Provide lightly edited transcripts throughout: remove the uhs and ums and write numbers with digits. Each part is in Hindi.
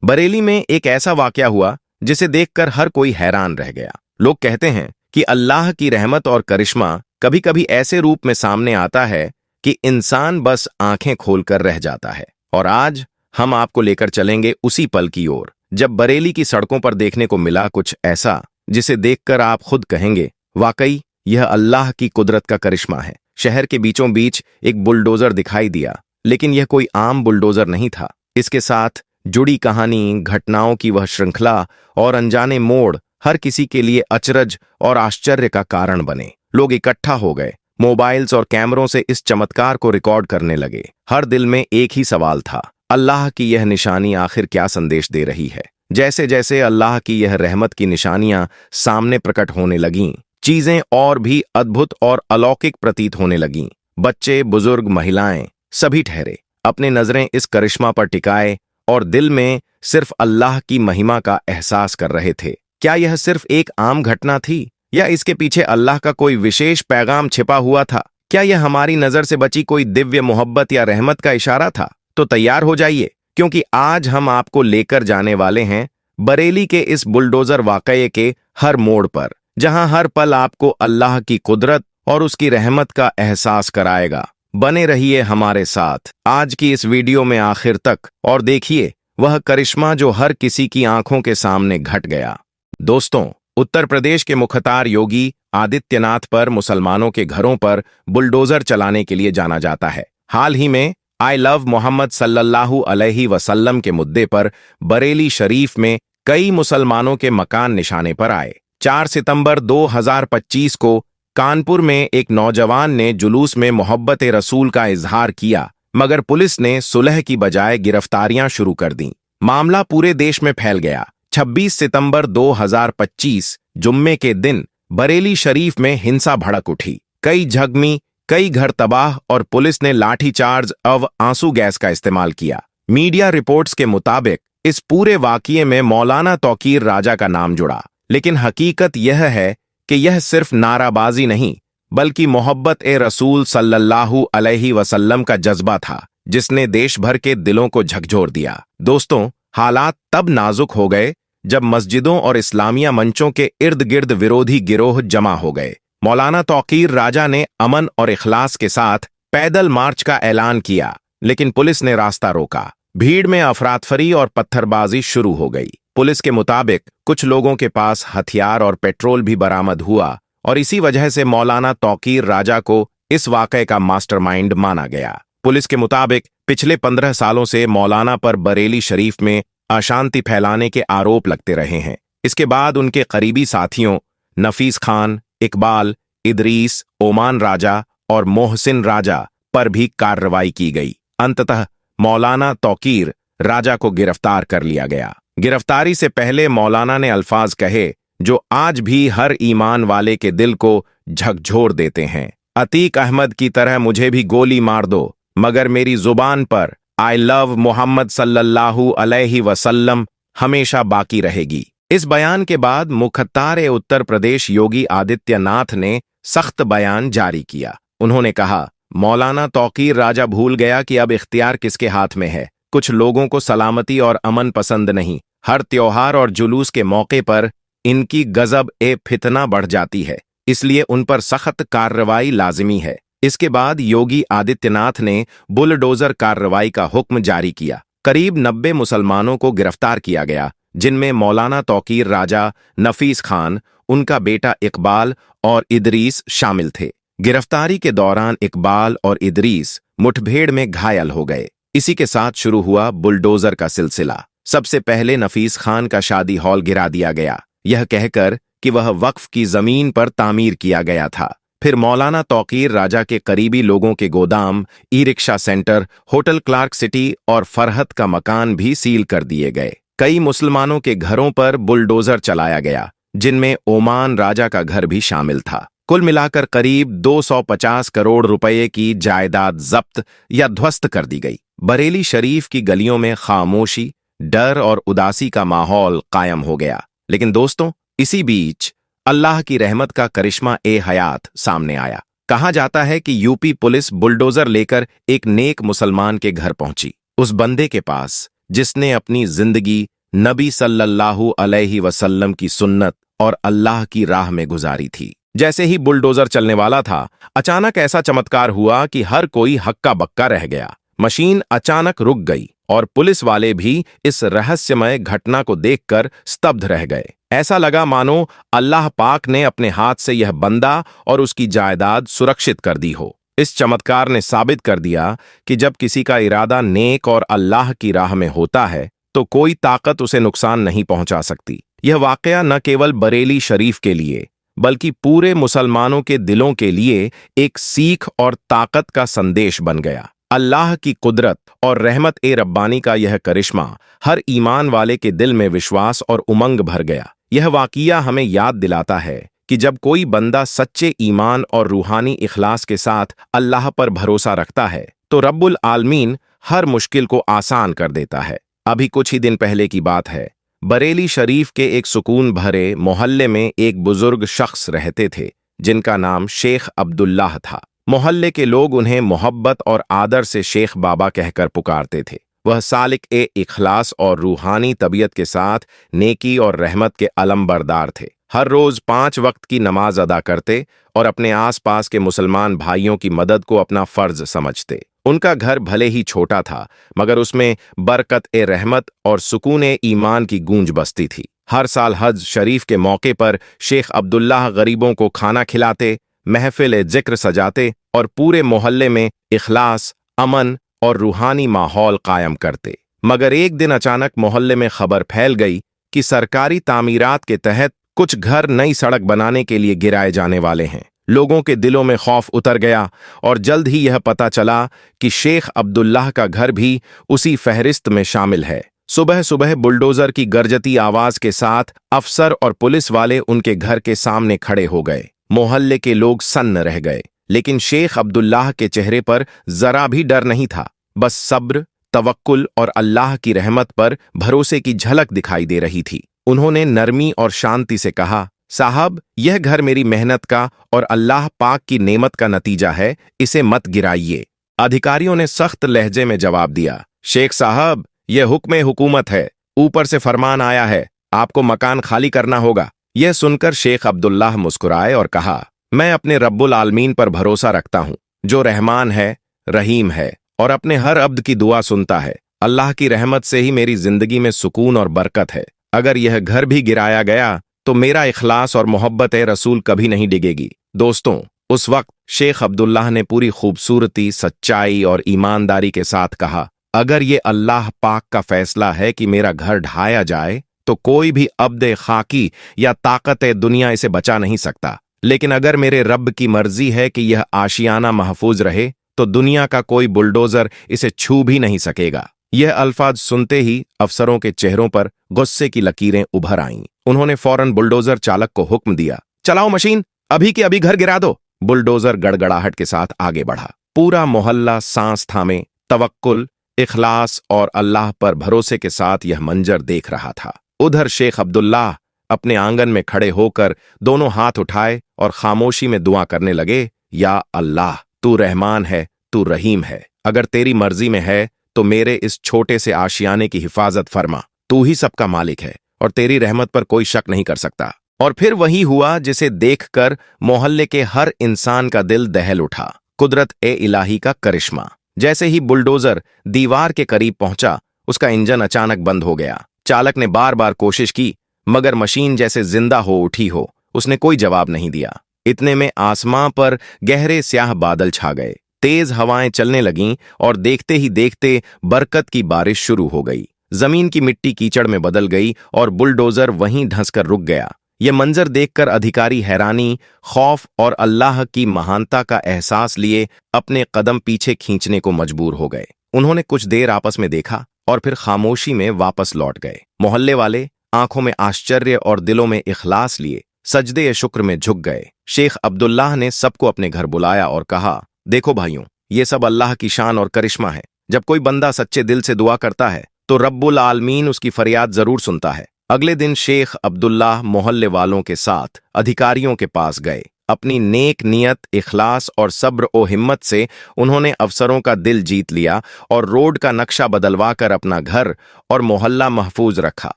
बरेली में एक ऐसा वाकया हुआ जिसे देखकर हर कोई हैरान रह गया। लोग कहते हैं कि अल्लाह की रहमत और करिश्मा कभी कभी ऐसे रूप में सामने आता है कि इंसान बस आंखें खोलकर रह जाता है। और आज हम आपको लेकर चलेंगे उसी पल की ओर जब बरेली की सड़कों पर देखने को मिला कुछ ऐसा जिसे देखकर आप खुद कहेंगे, वाकई यह अल्लाह की कुदरत का करिश्मा है। शहर के बीचों बीच एक बुलडोजर दिखाई दिया, लेकिन यह कोई आम बुलडोजर नहीं था। इसके साथ जुड़ी कहानी, घटनाओं की वह श्रृंखला और अनजाने मोड़ हर किसी के लिए अचरज और आश्चर्य का कारण बने। लोग इकट्ठा हो गए, मोबाइल्स और कैमरों से इस चमत्कार को रिकॉर्ड करने लगे। हर दिल में एक ही सवाल था, अल्लाह की यह निशानी आखिर क्या संदेश दे रही है। जैसे जैसे अल्लाह की यह रहमत की निशानियां सामने प्रकट होने लगीं, चीजें और भी अद्भुत और अलौकिक प्रतीत होने लगीं। बच्चे, बुजुर्ग, महिलाएं सभी ठहरे, अपने नजरें इस करिश्मा पर टिकाए और दिल में सिर्फ अल्लाह की महिमा का एहसास कर रहे थे। क्या यह सिर्फ एक आम घटना थी या इसके पीछे अल्लाह का कोई विशेष पैगाम छिपा हुआ था? क्या यह हमारी नजर से बची कोई दिव्य मोहब्बत या रहमत का इशारा था? तो तैयार हो जाइए, क्योंकि आज हम आपको लेकर जाने वाले हैं बरेली के इस बुलडोजर वाकये के हर मोड़ पर, जहां हर पल आपको अल्लाह की कुदरत और उसकी रहमत का एहसास कराएगा। बने रहिए हमारे साथ आज की इस वीडियो में आखिर तक और देखिए वह करिश्मा जो हर किसी की आंखों के सामने घट गया। दोस्तों, उत्तर प्रदेश के मुख्तार योगी आदित्यनाथ पर मुसलमानों के घरों पर बुलडोजर चलाने के लिए जाना जाता है। हाल ही में आई लव मोहम्मद सल्लल्लाहु अलैहि वसल्लम के मुद्दे पर बरेली शरीफ में कई मुसलमानों के मकान निशाने पर आए। 4 सितंबर 2025 को कानपुर में एक नौजवान ने जुलूस में मोहब्बत रसूल का इजहार किया, मगर पुलिस ने सुलह की बजाय गिरफ्तारियां शुरू कर दीं। मामला पूरे देश में फैल गया। 26 सितंबर 2025 जुम्मे के दिन बरेली शरीफ में हिंसा भड़क उठी। कई झगमी, कई घर तबाह और पुलिस ने लाठीचार्ज और आंसू गैस का इस्तेमाल किया। मीडिया रिपोर्ट्स के मुताबिक इस पूरे वाकये में मौलाना तौकीर राजा का नाम जुड़ा, लेकिन हकीकत यह है कि यह सिर्फ नाराबाजी नहीं बल्कि मोहब्बत रसूल सल्लल्लाहु अलैहि वसल्लम का जज्बा था, जिसने देश भर के दिलों को झकझोर दिया। दोस्तों, हालात तब नाजुक हो गए जब मस्जिदों और इस्लामिया मंचों के इर्द गिर्द विरोधी गिरोह जमा हो गए। मौलाना तौकीर राजा ने अमन और इखलास के साथ पैदल मार्च का ऐलान किया, लेकिन पुलिस ने रास्ता रोका। भीड़ में अफरातफरी और पत्थरबाजी शुरू हो गई। पुलिस के मुताबिक कुछ लोगों के पास हथियार और पेट्रोल भी बरामद हुआ और इसी वजह से मौलाना तौकीर राजा को इस वाकये का मास्टरमाइंड माना गया। पुलिस के मुताबिक पिछले 15 सालों से मौलाना पर बरेली शरीफ में अशांति फैलाने के आरोप लगते रहे हैं। इसके बाद उनके करीबी साथियों नफीस खान, इकबाल, इदरीस, ओमान राजा और मोहसिन राजा पर भी कार्रवाई की गई। अंततः मौलाना तौकीर राजा को गिरफ्तार कर लिया गया। गिरफ्तारी से पहले मौलाना ने अल्फाज कहे जो आज भी हर ईमान वाले के दिल को झकझोर देते हैं। अतीक अहमद की तरह मुझे भी गोली मार दो, मगर मेरी जुबान पर आई लव मोहम्मद सल्लल्लाहु अलैहि वसल्लम हमेशा बाकी रहेगी। इस बयान के बाद मुख्तार उत्तर प्रदेश योगी आदित्यनाथ ने सख्त बयान जारी किया। उन्होंने कहा, मौलाना तौकीर राजा भूल गया कि अब इख्तियार किसके हाथ में है। कुछ लोगों को सलामती और अमन पसंद नहीं। हर त्योहार और जुलूस के मौके पर इनकी गजब फितना बढ़ जाती है, इसलिए उन पर सख्त कार्रवाई लाजिमी है। इसके बाद योगी आदित्यनाथ ने बुलडोजर कार्रवाई का हुक्म जारी किया। करीब 90 मुसलमानों को गिरफ्तार किया गया, जिनमें मौलाना तौकीर राजा, नफीस खान, उनका बेटा इकबाल और इदरीस शामिल थे। गिरफ्तारी के दौरान इकबाल और इदरीस मुठभेड़ में घायल हो गए। इसी के साथ शुरू हुआ बुलडोजर का सिलसिला। सबसे पहले नफीस खान का शादी हॉल गिरा दिया गया, यह कहकर कि वह वक्फ की जमीन पर तामीर किया गया था। फिर मौलाना तौकीर राजा के करीबी लोगों के गोदाम, e rickshaw centre, hotel Clark city और फरहत का मकान भी सील कर दिए गए। कई मुसलमानों के घरों पर बुलडोजर चलाया गया, जिनमें ओमान राजा का घर भी शामिल था। कुल मिलाकर करीब 250 करोड़ रुपए की जायदाद जब्त या ध्वस्त कर दी गई। बरेली शरीफ की गलियों में खामोशी, डर और उदासी का माहौल कायम हो गया। लेकिन दोस्तों, इसी बीच अल्लाह की रहमत का करिश्मा हयात सामने आया। कहा जाता है कि यूपी पुलिस बुलडोजर लेकर एक नेक मुसलमान के घर पहुंची। उस बंदे के पास जिसने अपनी जिंदगी नबी सल्लल्लाहु अलैहि वसल्लम की सुन्नत और अल्लाह की राह में गुजारी थी। जैसे ही बुलडोजर चलने वाला था, अचानक ऐसा चमत्कार हुआ कि हर कोई हक्का बक्का रह गया। मशीन अचानक रुक गई और पुलिस वाले भी इस रहस्यमय घटना को देखकर स्तब्ध रह गए। ऐसा लगा मानो अल्लाह पाक ने अपने हाथ से यह बंदा और उसकी जायदाद सुरक्षित कर दी हो। इस चमत्कार ने साबित कर दिया कि जब किसी का इरादा नेक और अल्लाह की राह में होता है तो कोई ताकत उसे नुकसान नहीं पहुंचा सकती। यह वाकया न केवल बरेली शरीफ के लिए बल्कि पूरे मुसलमानों के दिलों के लिए एक सीख और ताकत का संदेश बन गया। अल्लाह की कुदरत और रहमत ए रब्बानी का यह करिश्मा हर ईमान वाले के दिल में विश्वास और उमंग भर गया। यह वाकया हमें याद दिलाता है कि जब कोई बंदा सच्चे ईमान और रूहानी इखलास के साथ अल्लाह पर भरोसा रखता है तो रब्बुल आलमीन हर मुश्किल को आसान कर देता है। अभी कुछ ही दिन पहले की बात है, बरेली शरीफ के एक सुकून भरे मोहल्ले में एक बुजुर्ग शख्स रहते थे जिनका नाम शेख अब्दुल्लाह था। मोहल्ले के लोग उन्हें मोहब्बत और आदर से शेख बाबा कहकर पुकारते थे। वह सालिक ए इखलास और रूहानी तबीयत के साथ नेकी और रहमत के अलमबरदार थे। हर रोज 5 वक्त की नमाज अदा करते और अपने आसपास के मुसलमान भाइयों की मदद को अपना फर्ज समझते। उनका घर भले ही छोटा था मगर उसमें बरकत ए रहमत और सुकून ए ईमान की गूंज बसती थी। हर साल हज शरीफ के मौके पर शेख अब्दुल्लाह गरीबों को खाना खिलाते, महफिल जिक्र सजाते और पूरे मोहल्ले में इखलास, अमन और रूहानी माहौल कायम करते। मगर एक दिन अचानक मोहल्ले में खबर फैल गई कि सरकारी तामीरात के तहत कुछ घर नई सड़क बनाने के लिए गिराए जाने वाले हैं। लोगों के दिलों में खौफ उतर गया और जल्द ही यह पता चला कि शेख अब्दुल्लाह का घर भी उसी फहरिस्त में शामिल है। सुबह सुबह बुलडोजर की गरजती आवाज के साथ अफसर और पुलिस वाले उनके घर के सामने खड़े हो गए। मोहल्ले के लोग सन्न रह गए, लेकिन शेख अब्दुल्लाह के चेहरे पर जरा भी डर नहीं था। बस सब्र, तवक्कुल और अल्लाह की रहमत पर भरोसे की झलक दिखाई दे रही थी। उन्होंने नरमी और शांति से कहा, साहब, यह घर मेरी मेहनत का और अल्लाह पाक की नेमत का नतीजा है, इसे मत गिराइए। अधिकारियों ने सख्त लहजे में जवाब दिया, शेख साहब, यह हुक्म हुकूमत है, ऊपर से फरमान आया है, आपको मकान खाली करना होगा। यह सुनकर शेख अब्दुल्लाह मुस्कुराए और कहा, मैं अपने रब्बुल आलमीन पर भरोसा रखता हूं, जो रहमान है, रहीम है और अपने हर अब्द की दुआ सुनता है। अल्लाह की रहमत से ही मेरी जिंदगी में सुकून और बरकत है। अगर यह घर भी गिराया गया तो मेरा इखलास और मोहब्बत रसूल कभी नहीं डिगेगी। दोस्तों, उस वक्त शेख अब्दुल्लाह ने पूरी खूबसूरती, सच्चाई और ईमानदारी के साथ कहा, अगर ये अल्लाह पाक का फैसला है कि मेरा घर ढाया जाए तो कोई भी अब्द खाकी या ताकत दुनिया इसे बचा नहीं सकता। लेकिन अगर मेरे रब की मर्जी है कि यह आशियाना महफूज रहे तो दुनिया का कोई बुलडोजर इसे छू भी नहीं सकेगा। यह अल्फाज सुनते ही अफसरों के चेहरों पर गुस्से की लकीरें उभर आईं। उन्होंने फौरन बुलडोजर चालक को हुक्म दिया, चलाओ मशीन, अभी के अभी घर गिरा दो। बुलडोजर गड़गड़ाहट के साथ आगे बढ़ा। पूरा मोहल्ला सांस थामे तवक्कुल, इखलास और अल्लाह पर भरोसे के साथ यह मंजर देख रहा था। उधर शेख अब्दुल्लाह अपने आंगन में खड़े होकर दोनों हाथ उठाए और खामोशी में दुआ करने लगे, या अल्लाह, तू रहमान है, तू रहीम है। अगर तेरी मर्जी में है तो मेरे इस छोटे से आशियाने की हिफाजत फरमा। तू ही सबका मालिक है और तेरी रहमत पर कोई शक नहीं कर सकता। और फिर वही हुआ जिसे देखकर मोहल्ले के हर इंसान का दिल दहल उठा, कुदरत ए इलाही का करिश्मा। जैसे ही बुलडोजर दीवार के करीब पहुंचा, उसका इंजन अचानक बंद हो गया। चालक ने बार बार कोशिश की मगर मशीन जैसे जिंदा हो उठी हो, उसने कोई जवाब नहीं दिया। इतने में आसमां पर गहरे स्याह बादल छा गए, तेज हवाएं चलने लगीं और देखते ही देखते बरकत की बारिश शुरू हो गई। जमीन की मिट्टी कीचड़ में बदल गई और बुलडोजर वहीं धंसकर रुक गया। यह मंजर देखकर अधिकारी हैरानी, खौफ और अल्लाह की महानता का एहसास लिए अपने कदम पीछे खींचने को मजबूर हो गए। उन्होंने कुछ देर आपस में देखा और फिर खामोशी में वापस लौट गए। मोहल्ले वाले आंखों में आश्चर्य और दिलों में इखलास लिए सजदे शुक्र में झुक गए। शेख अब्दुल्लाह ने सबको अपने घर बुलाया और कहा, देखो भाइयों, ये सब अल्लाह की शान और करिश्मा है। जब कोई बंदा सच्चे दिल से दुआ करता है तो रब्बुल आलमीन उसकी फरियाद जरूर सुनता है। अगले दिन शेख अब्दुल्लाह मोहल्ले वालों के साथ अधिकारियों के पास गए। अपनी नेक नियत, इखलास और सब्र और हिम्मत से उन्होंने अफसरों का दिल जीत लिया और रोड का नक्शा बदलवाकर अपना घर और मोहल्ला महफूज रखा।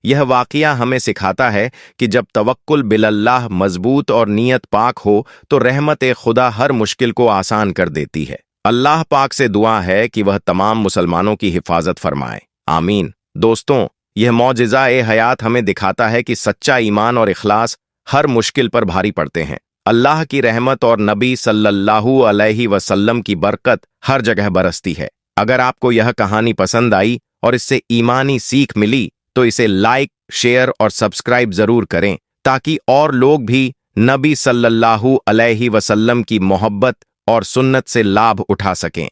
यह वाकया हमें सिखाता है कि जब तवक्कुल बिलल्लाह मजबूत और नीयत पाक हो तो रहमत खुदा हर मुश्किल को आसान कर देती है। अल्लाह पाक से दुआ है कि वह तमाम मुसलमानों की हिफाजत फरमाए। आमीन। दोस्तों, यह मौजिज़ा ए हयात हमें दिखाता है कि सच्चा ईमान और इखलास हर मुश्किल पर भारी पड़ते हैं। अल्लाह की रहमत और नबी सल्लल्लाहु अलैहि वसल्लम की बरकत हर जगह बरसती है। अगर आपको यह कहानी पसंद आई और इससे ईमानी सीख मिली तो इसे लाइक, शेयर और सब्सक्राइब जरूर करें ताकि और लोग भी नबी सल्लल्लाहु अलैहि वसल्लम की मोहब्बत और सुन्नत से लाभ उठा सकें।